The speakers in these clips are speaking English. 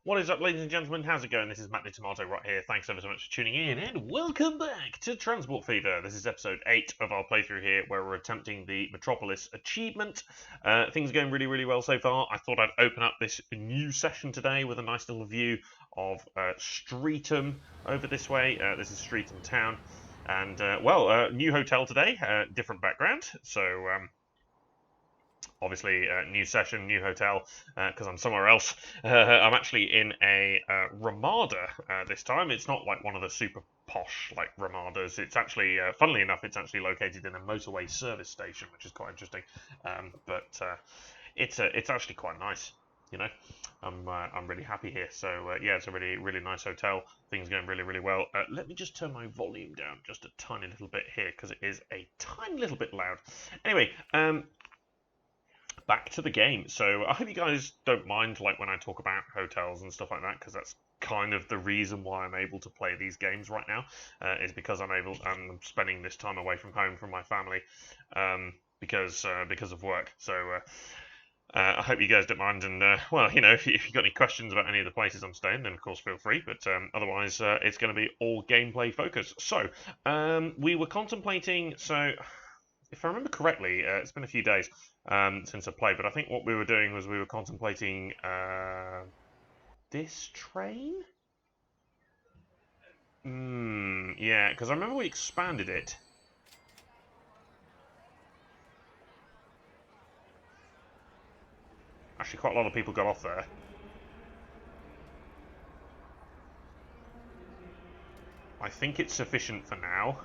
What is up, ladies and gentlemen? How's it going? This is Matt the Tomato right here. Thanks ever so much for tuning in, and welcome back to Transport Fever. This is episode 8 of our playthrough here, where we're attempting the Metropolis achievement. Things are going really, really well so far. I thought I'd open up this new session today with a nice little view of Streatham over this way. This is Streatham Town. And, new hotel today, different background. So, obviously, new session, new hotel, because I'm somewhere else. I'm actually in a Ramada this time. It's not like one of the super posh like Ramadas. It's actually, funnily enough, it's actually located in a motorway service station, which is quite interesting. It's actually quite nice. You know, I'm really happy here. So yeah, it's a really, really nice hotel. Things are going really, really well. Let me just turn my volume down just a tiny little bit here because it is a tiny little bit loud. Anyway, back to the game. So I hope you guys don't mind like when I talk about hotels and stuff like that, because that's kind of the reason why I'm able to play these games right now, is because I'm spending this time away from home from my family, because of work. So I hope you guys don't mind, and well, you know, if you've got any questions about any of the places I'm staying, then of course feel free, but otherwise it's going to be all gameplay focused. So we were contemplating, so if I remember correctly, it's been a few days since I played, but I think what we were doing was we were contemplating this train? Yeah, because I remember we expanded it. Actually, quite a lot of people got off there. I think it's sufficient for now.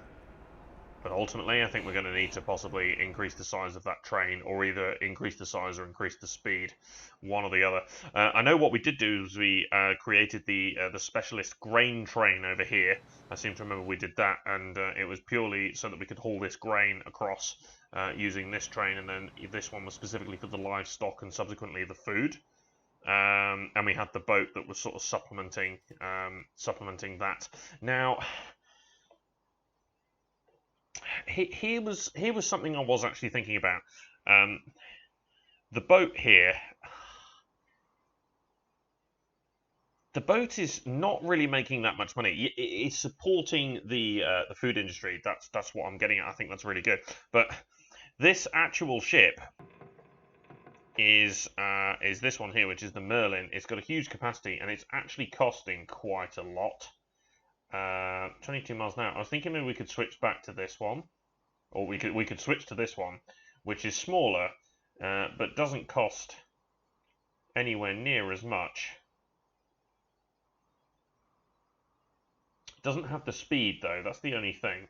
But ultimately, I think we're going to need to possibly increase the size of that train, or either increase the size or increase the speed, one or the other. I know what we did do is we created the specialist grain train over here. I seem to remember we did that, and it was purely so that we could haul this grain across using this train, and then this one was specifically for the livestock and subsequently the food. And we had the boat that was sort of supplementing that. Now, here was something I was actually thinking about. The boat here, the boat is not really making that much money. It's supporting the food industry. That's what I'm getting at. I think that's really good. But this actual ship is this one here, which is the Merlin. It's got a huge capacity, and it's actually costing quite a lot. 22 miles an hour. I was thinking maybe we could switch back to this one, or we could switch to this one, which is smaller, but doesn't cost anywhere near as much. Doesn't have the speed though. That's the only thing.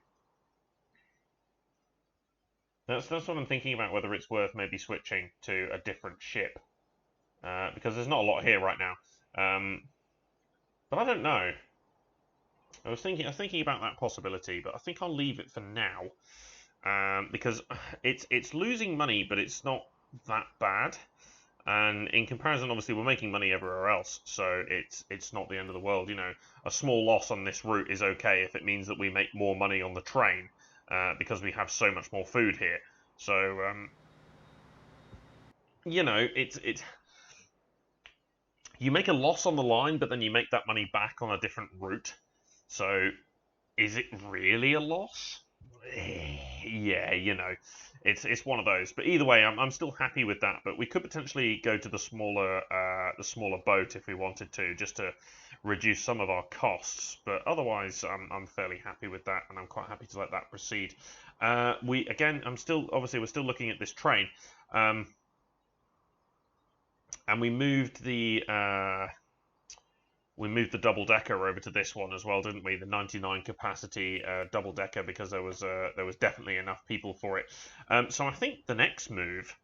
That's what I'm thinking about, whether it's worth maybe switching to a different ship, because there's not a lot here right now. But I don't know. I was thinking about that possibility, but I think I'll leave it for now, because it's losing money, but it's not that bad. And in comparison, obviously, we're making money everywhere else, so it's not the end of the world. You know, a small loss on this route is okay if it means that we make more money on the train, because we have so much more food here. So, you know, you make a loss on the line, but then you make that money back on a different route. So, is it really a loss? Yeah, you know, it's one of those. But either way, I'm still happy with that. But we could potentially go to the smaller boat if we wanted to, just to reduce some of our costs. But otherwise, I'm fairly happy with that, and I'm quite happy to let that proceed. We're still looking at this train, and we moved the double-decker over to this one as well, didn't we? The 99 capacity double-decker, because there was definitely enough people for it. So I think the next move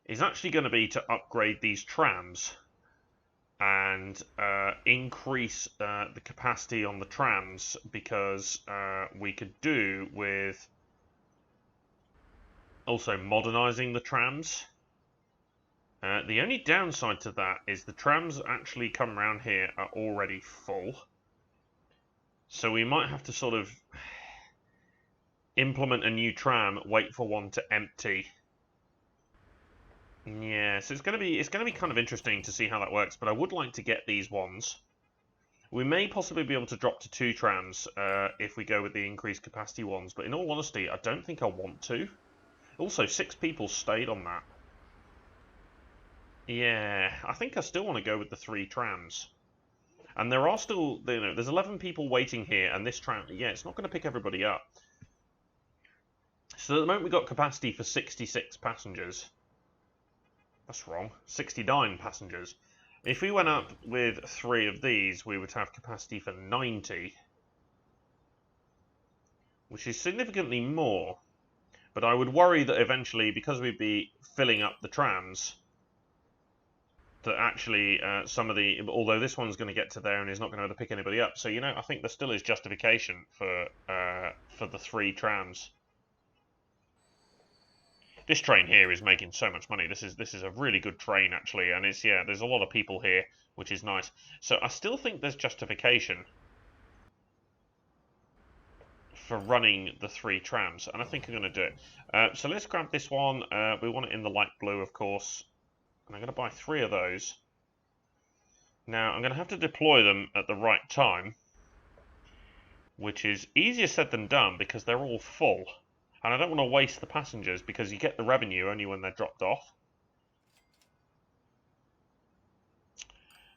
is actually going to be to upgrade these trams and increase the capacity on the trams, because we could do with also modernizing the trams. The only downside to that is the trams actually come around here are already full. So we might have to sort of implement a new tram, wait for one to empty, Yeah, so it's gonna be kind of interesting to see how that works. But I would like to get these ones. We may possibly be able to drop to 2 trams if we go with the increased capacity ones. But in all honesty, I don't think I want to. Also, 6 people stayed on that. Yeah, I think I still want to go with the 3 trams. And there are still, there's 11 people waiting here, and this tram, yeah, it's not going to pick everybody up. So at the moment we've got capacity for 66 passengers. That's wrong. 69 passengers. If we went up with 3 of these, we would have capacity for 90. Which is significantly more. But I would worry that eventually, because we'd be filling up the trams, that actually some of the... Although this one's going to get to there and is not going to be able to pick anybody up. So, I think there still is justification for the 3 trams. This train here is making so much money. This is a really good train, actually. And it's, yeah, there's a lot of people here, which is nice. So I still think there's justification for running the 3 trams. And I think I'm going to do it. So let's grab this one. We want it in the light blue, of course. And I'm going to buy 3 of those. Now, I'm going to have to deploy them at the right time, which is easier said than done because they're all full. And I don't want to waste the passengers because you get the revenue only when they're dropped off.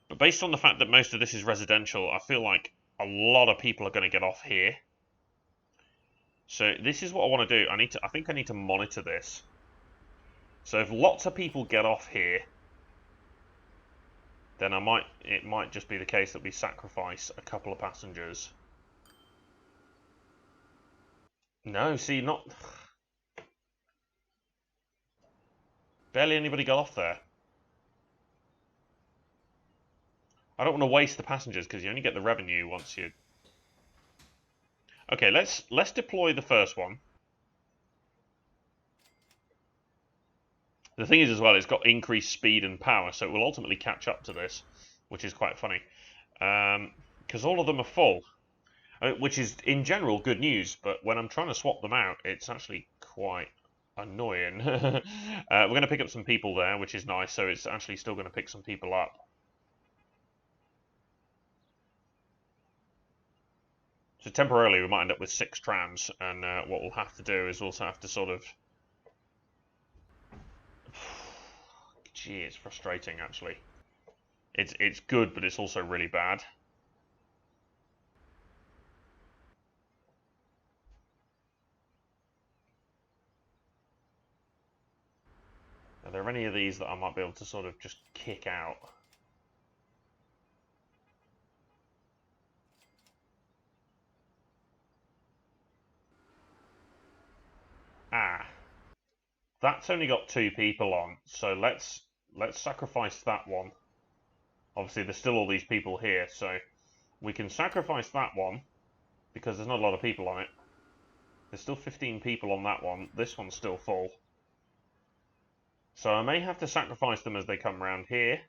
But based on the fact that most of this is residential, I feel like a lot of people are going to get off here. So this is what I want to do. I think I need to monitor this. So if lots of people get off here, then it might just be the case that we sacrifice a couple of passengers. No, see, not... Barely anybody got off there. I don't want to waste the passengers because you only get the revenue once you... Okay, let's deploy the first one. The thing is as well, it's got increased speed and power, so it will ultimately catch up to this, which is quite funny. Because all of them are full. Which is, in general, good news, but when I'm trying to swap them out, it's actually quite annoying. We're going to pick up some people there, which is nice, so it's actually still going to pick some people up. So temporarily, we might end up with 6 trams, and what we'll have to do is also have to sort of... Gee, it's frustrating, actually. It's good, but it's also really bad. Are there any of these that I might be able to sort of just kick out? Ah. That's only got 2 people on, so let's sacrifice that one. Obviously, there's still all these people here, so we can sacrifice that one, because there's not a lot of people on it. There's still 15 people on that one. This one's still full. So I may have to sacrifice them as they come around here,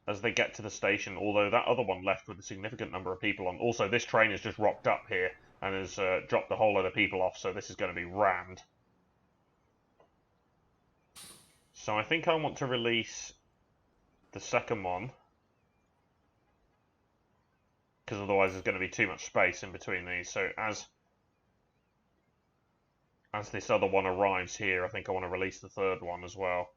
as they get to the station, although that other one left with a significant number of people on. Also, this train has just rocked up here and has dropped a whole load of people off, so this is going to be rammed. So I think I want to release the second one, because otherwise there's going to be too much space in between these. So as this other one arrives here, I think I want to release the third one as well.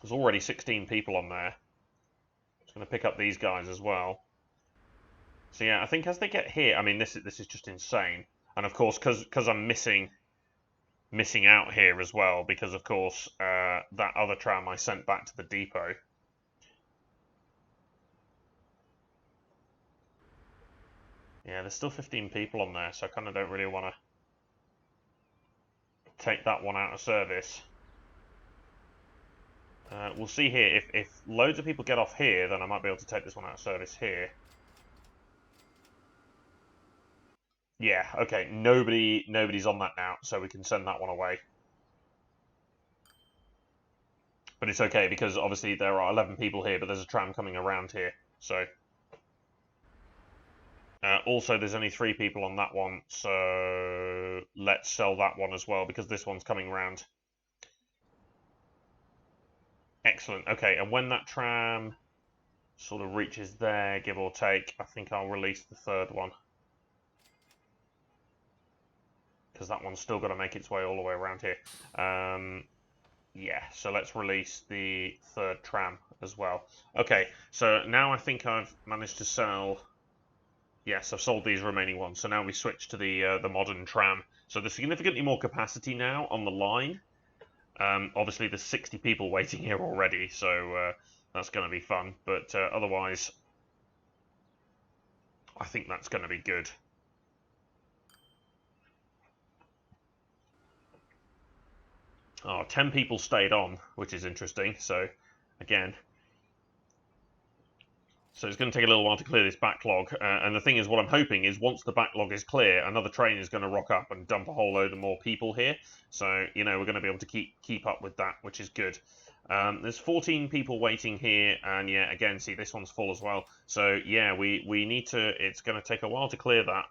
There's already 16 people on there. It's going to pick up these guys as well. So yeah, I think as they get here, I mean, this is just insane. And of course, because I'm missing out here as well, because of course that other tram I sent back to the depot. Yeah, there's still 15 people on there, so I kind of don't really want to take that one out of service. We'll see here, if loads of people get off here, then I might be able to take this one out of service here. Yeah, okay, nobody's on that now, so we can send that one away. But it's okay, because obviously there are 11 people here, but there's a tram coming around here, so... Also, there's only 3 people on that one, so let's sell that one as well, because this one's coming round. Excellent. Okay, and when that tram sort of reaches there, give or take, I think I'll release the 3rd one. Because that one's still got to make its way all the way around here. Yeah, so let's release the 3rd tram as well. Okay, so now I think I've managed to sell... Yes, I've sold these remaining ones. So now we switch to the modern tram. So there's significantly more capacity now on the line. Obviously, there's 60 people waiting here already, so that's going to be fun. But otherwise, I think that's going to be good. Oh, 10 people stayed on, which is interesting. So, again... So it's going to take a little while to clear this backlog, and the thing is, what I'm hoping is once the backlog is clear, another train is going to rock up and dump a whole load of more people here. So, you know, we're going to be able to keep up with that, which is good. There's 14 people waiting here, and yeah, again, see, this one's full as well. So, yeah, we need to, it's going to take a while to clear that,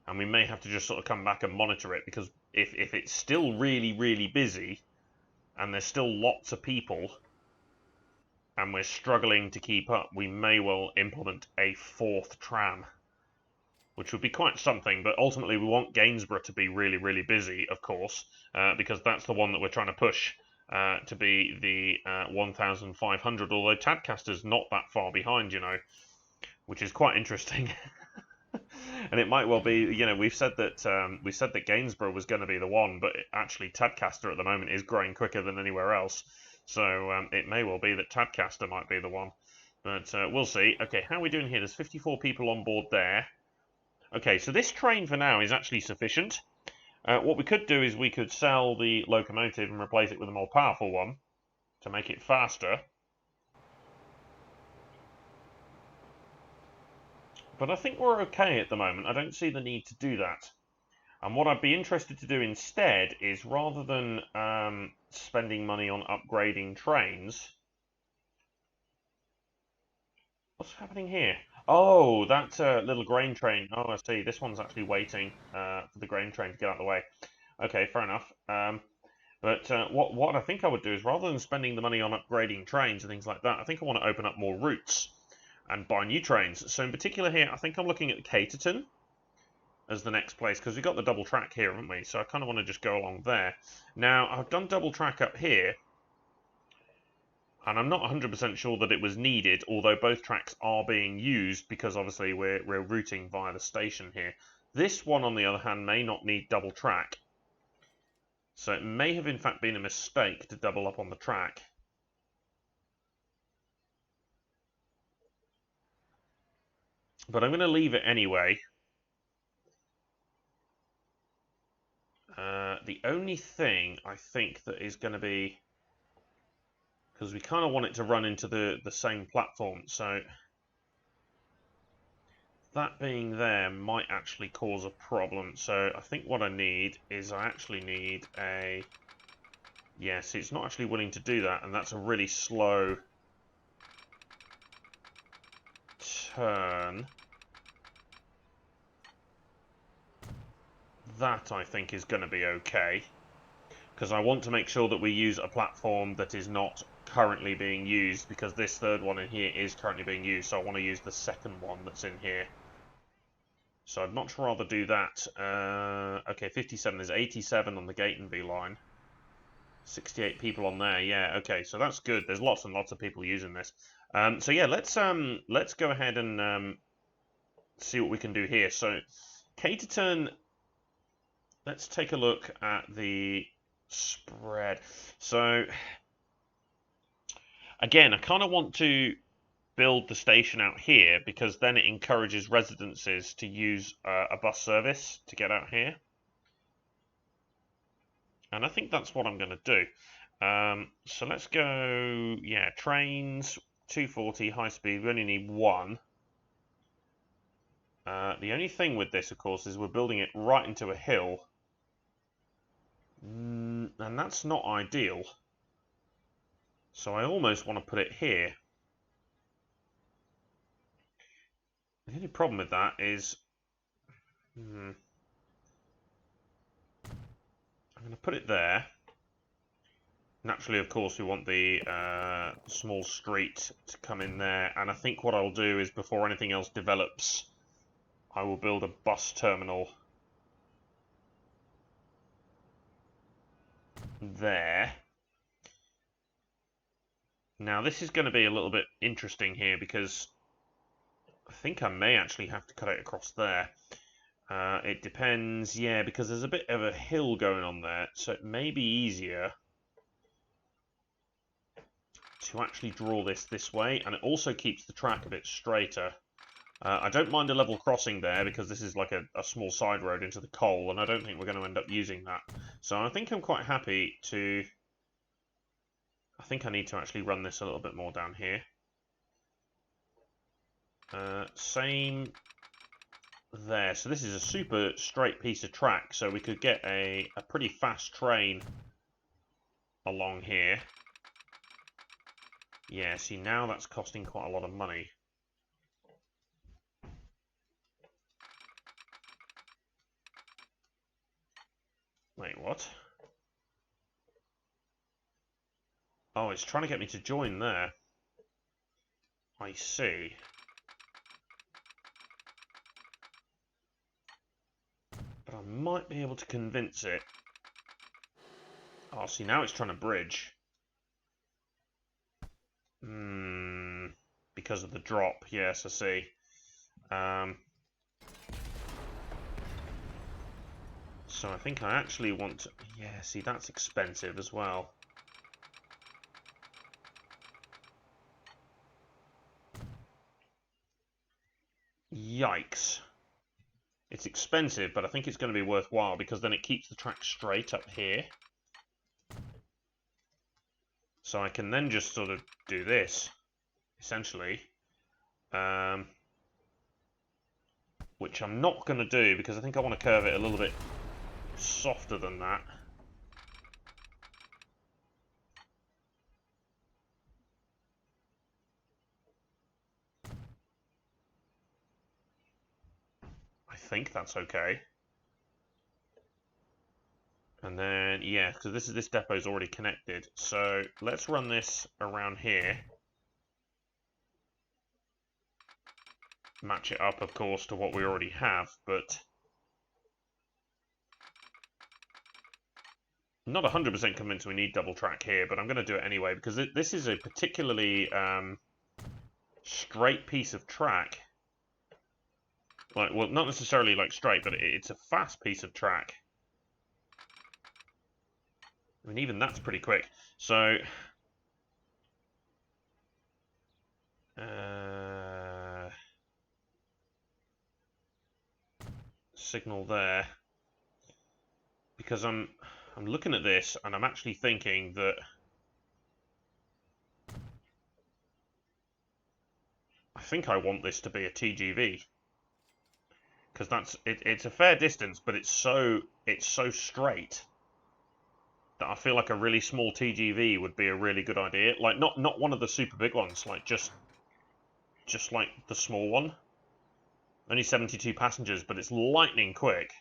and we may have to just sort of come back and monitor it, because if it's still really, really busy, and there's still lots of people... and we're struggling to keep up, we may well implement a 4th tram, which would be quite something, but ultimately we want Gainsborough to be really, really busy, of course, because that's the one that we're trying to push to be the 1,500, although Tadcaster's not that far behind, you know, which is quite interesting. And it might well be, you know, we said that Gainsborough was going to be the one, but actually Tadcaster at the moment is growing quicker than anywhere else. So it may well be that Tadcaster might be the one. But we'll see. Okay, how are we doing here? There's 54 people on board there. Okay, so this train for now is actually sufficient. What we could do is we could sell the locomotive and replace it with a more powerful one to make it faster. But I think we're okay at the moment. I don't see the need to do that. And what I'd be interested to do instead is, rather than spending money on upgrading trains... What's happening here? Oh, that little grain train. Oh, I see. This one's actually waiting for the grain train to get out of the way. Okay, fair enough. But what I think I would do is, rather than spending the money on upgrading trains and things like that, I think I want to open up more routes and buy new trains. So in particular here, I think I'm looking at Caterton as the next place, because we've got the double track here, haven't we? So I kind of want to just go along there. Now, I've done double track up here, and I'm not 100% sure that it was needed, although both tracks are being used, because obviously we're routing via the station here. This one, on the other hand, may not need double track. So it may have in fact been a mistake to double up on the track. But I'm going to leave it anyway. The only thing I think that is going to be... because we kind of want it to run into the same platform, so... that being there might actually cause a problem. So I think what I need is I actually need a... yeah, see, it's not actually willing to do that, and that's a really slow turn. That, I think, is going to be okay, because I want to make sure that we use a platform that is not currently being used, because this 3rd one in here is currently being used, so I want to use the 2nd one that's in here. So I'd much rather do that. Okay, 57, there's 87 on the Gatenby line. 68 people on there, yeah, okay, so that's good. There's lots and lots of people using this. So yeah, let's go ahead and see what we can do here. So, Caterton... let's take a look at the spread. So, again, I kind of want to build the station out here, because then it encourages residences to use a bus service to get out here. And I think that's what I'm going to do. So let's go, yeah, trains, 240, high speed, we only need one. The only thing with this, of course, is we're building it right into a hill. And that's not ideal. So I almost want to put it here. The only problem with that is... I'm going to put it there. Naturally, of course, we want the small street to come in there. And I think what I'll do is, before anything else develops, I will build a bus terminal there. Now, this is going to be a little bit interesting here because I think I may actually have to cut it across there. It depends, yeah, because there's a bit of a hill going on there, so it may be easier to actually draw this way, and it also keeps the track a bit straighter. I don't mind a level crossing there because this is like a small side road into the coal, and I don't think we're going to end up using that. So I think I'm quite happy to... I think I need to actually run this a little bit more down here. Same there. So this is a super straight piece of track, so we could get a pretty fast train along here. Yeah, see, now that's costing quite a lot of money. Wait, what? Oh, it's trying to get me to join there. I see. But I might be able to convince it. Oh, see, now it's trying to bridge. Because of the drop. Yes, I see. So I think I actually want to... Yeah, see, that's expensive as well. Yikes. It's expensive, but I think it's going to be worthwhile because then it keeps the track straight up here. So I can then just sort of do this, essentially. Which I'm not going to do because I think I want to curve it a little bit softer than that. I think that's okay. And then, yeah, because this depot is already connected. So let's run this around here. Match it up, of course, to what we already have, but I'm not 100% convinced we need double track here, but I'm going to do it anyway, because this is a particularly straight piece of track. Like, well, not necessarily like straight, but it's a fast piece of track. I mean, even that's pretty quick. So, signal there, because I'm looking at this and I'm actually thinking that I think I want this to be a TGV, because it's a fair distance, but it's so straight that I feel like a really small TGV would be a really good idea. Like not one of the super big ones, like just like the small one. Only 72 passengers, but it's lightning quick.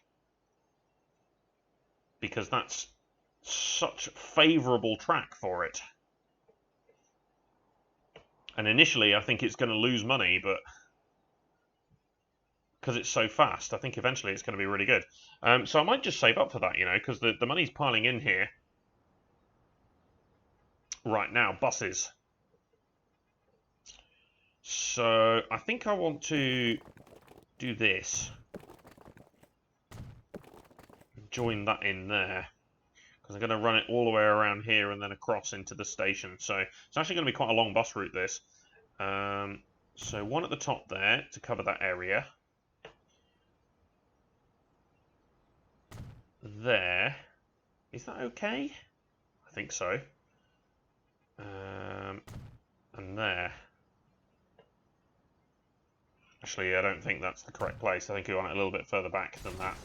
Because that's such favourable track for it. And initially I think it's going to lose money, but because it's so fast, I think eventually it's going to be really good. So I might just save up for that, you know, because the money's piling in here. Right now, buses. So I think I want to do this. Join that in there. Because I'm going to run it all the way around here and then across into the station. So it's actually going to be quite a long bus route, this. So one at the top there to cover that area. There. Is that okay? I think so. And there. Actually, I don't think that's the correct place. I think we want it a little bit further back than that.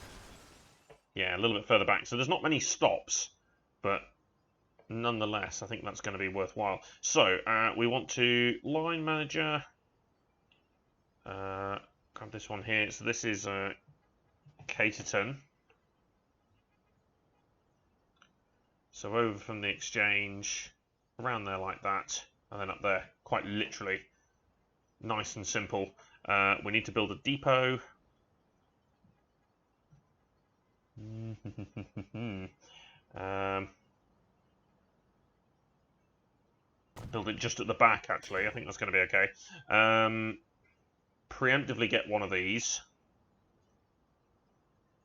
Yeah, a little bit further back. So there's not many stops, but nonetheless, I think that's going to be worthwhile. So we want to line manager, grab this one here. So this is Caterton. So over from the exchange, around there like that, and then up there, quite literally, nice and simple. We need to build a depot. Build it just at the back, actually. I think that's going to be okay. Preemptively get one of these.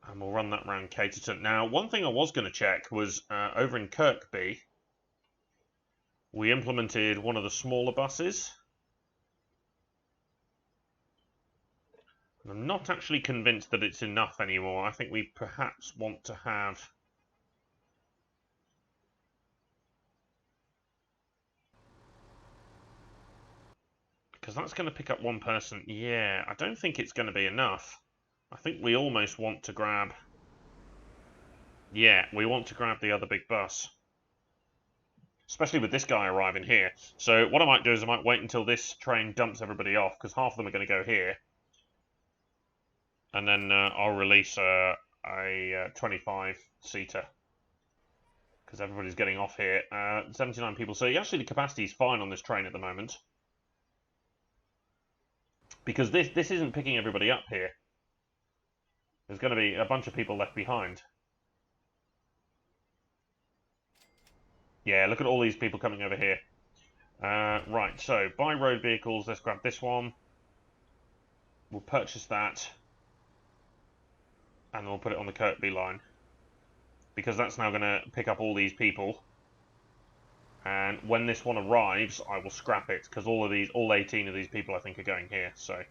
And we'll run that around Caterton. Now, one thing I was going to check was over in Kirkby, we implemented one of the smaller buses. And I'm not actually convinced that it's enough anymore. I think we perhaps want to have... because that's going to pick up one person. Yeah, I don't think it's going to be enough. I think we almost want to grab... yeah, we want to grab the other big bus. Especially with this guy arriving here. So what I might do is I might wait until this train dumps everybody off, because half of them are going to go here. And then I'll release a 25-seater. Because everybody's getting off here. 79 people. So actually the capacity is fine on this train at the moment. Because this isn't picking everybody up here. There's going to be a bunch of people left behind. Yeah, look at all these people coming over here. Right, so buy road vehicles. Let's grab this one. We'll purchase that. And then we'll put it on the Kirkby line. Because that's now going to pick up all these people. And when this one arrives, I will scrap it. Because all 18 of these people I think are going here. So,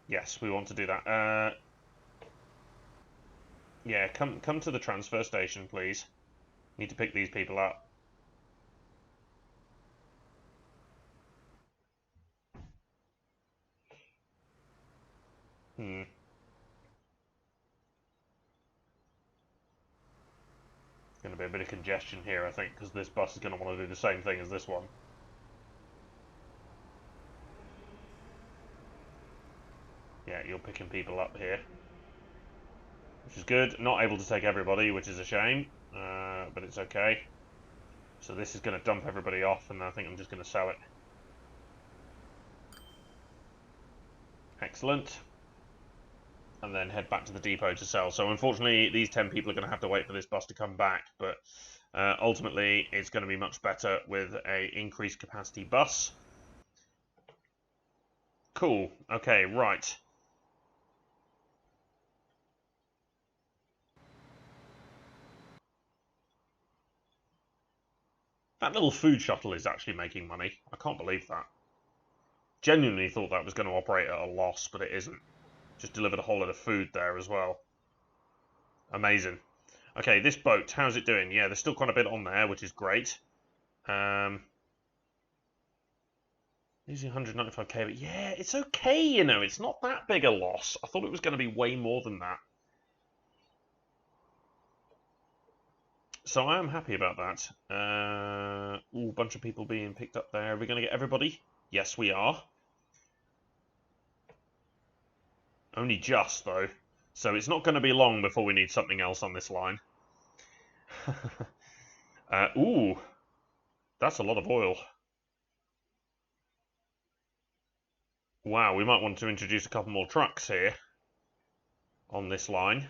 yes, we want to do that. Yeah, come to the transfer station, please. Need to pick these people up. Going to be a bit of congestion here, I think, because this bus is going to want to do the same thing as this one. Yeah, you're picking people up here. Which is good. Not able to take everybody, which is a shame. But it's okay. So this is going to dump everybody off, and I think I'm just going to sell it. Excellent. And then head back to the depot to sell. So unfortunately, these 10 people are going to have to wait for this bus to come back. But ultimately, it's going to be much better with a increased capacity bus. Cool. Okay, right. That little food shuttle is actually making money. I can't believe that. Genuinely thought that was going to operate at a loss, but it isn't. Just delivered a whole lot of food there as well. Amazing. Okay, this boat, how's it doing? Yeah, there's still quite a bit on there, which is great. Losing 195k, but yeah, it's okay, you know. It's not that big a loss. I thought it was going to be way more than that. So I am happy about that. Ooh, a bunch of people being picked up there. Are we going to get everybody? Yes, we are. Only just, though. So it's not going to be long before we need something else on this line. Ooh, that's a lot of oil. Wow, we might want to introduce a couple more trucks here on this line.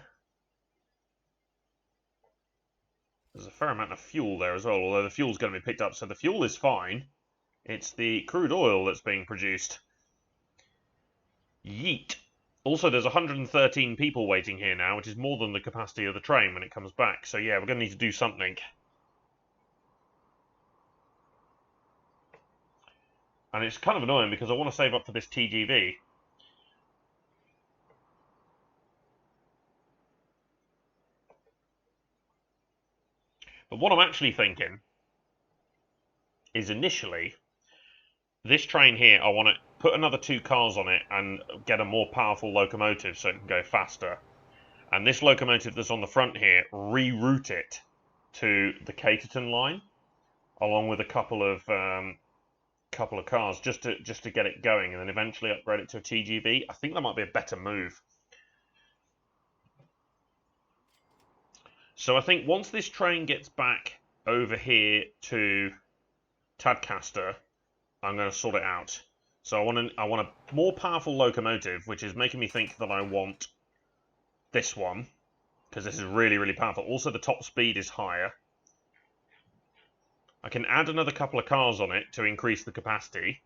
There's a fair amount of fuel there as well, although the fuel's going to be picked up, so the fuel is fine. It's the crude oil that's being produced. Yeet. Also, there's 113 people waiting here now, which is more than the capacity of the train when it comes back. So yeah, we're going to need to do something. And it's kind of annoying because I want to save up for this TGV. But what I'm actually thinking is initially, this train here, I want to put another 2 cars on it and get a more powerful locomotive so it can go faster. And this locomotive that's on the front here, reroute it to the Caterton line, along with a couple of couple of cars just to get it going, and then eventually upgrade it to a TGV. I think that might be a better move. So I think once this train gets back over here to Tadcaster, I'm going to sort it out. So I want a more powerful locomotive, which is making me think that I want this one, because this is really, really powerful. Also, the top speed is higher. I can add another couple of cars on it to increase the capacity.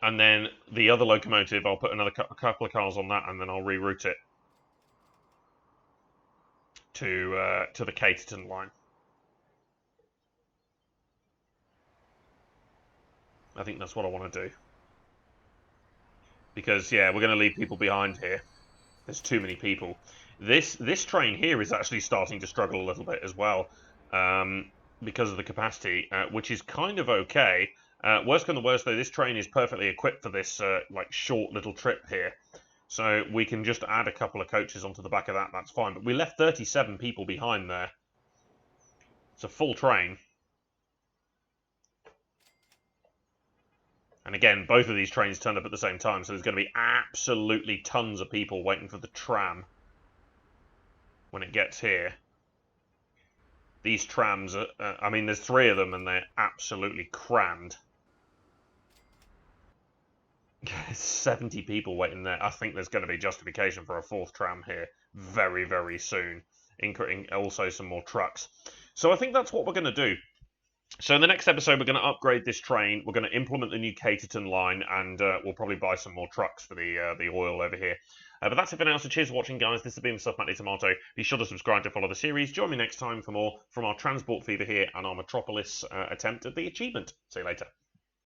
And then the other locomotive, I'll put another couple of cars on that, and then I'll reroute it to the Caterton line. I think that's what I want to do. Because, yeah, we're going to leave people behind here. There's too many people. This train here is actually starting to struggle a little bit as well, because of the capacity, which is kind of okay. Worst come to worst, though, this train is perfectly equipped for this like short little trip here. So we can just add a couple of coaches onto the back of that, that's fine. But we left 37 people behind there. It's a full train. And again, both of these trains turned up at the same time, so there's going to be absolutely tons of people waiting for the tram when it gets here. These trams, I mean, there's 3 of them, and they're absolutely crammed. 70 people waiting there. I think there's going to be justification for a 4th tram here very, very soon, including also some more trucks. So I think that's what we're going to do. So in the next episode, we're going to upgrade this train. We're going to implement the new Caterton line, and we'll probably buy some more trucks for the oil over here. But that's it for now, so cheers for watching, guys. This has been Stuff Matty Tomato. Be sure to subscribe to follow the series. Join me next time for more from our transport fever here and our Metropolis attempt at the achievement. See you later.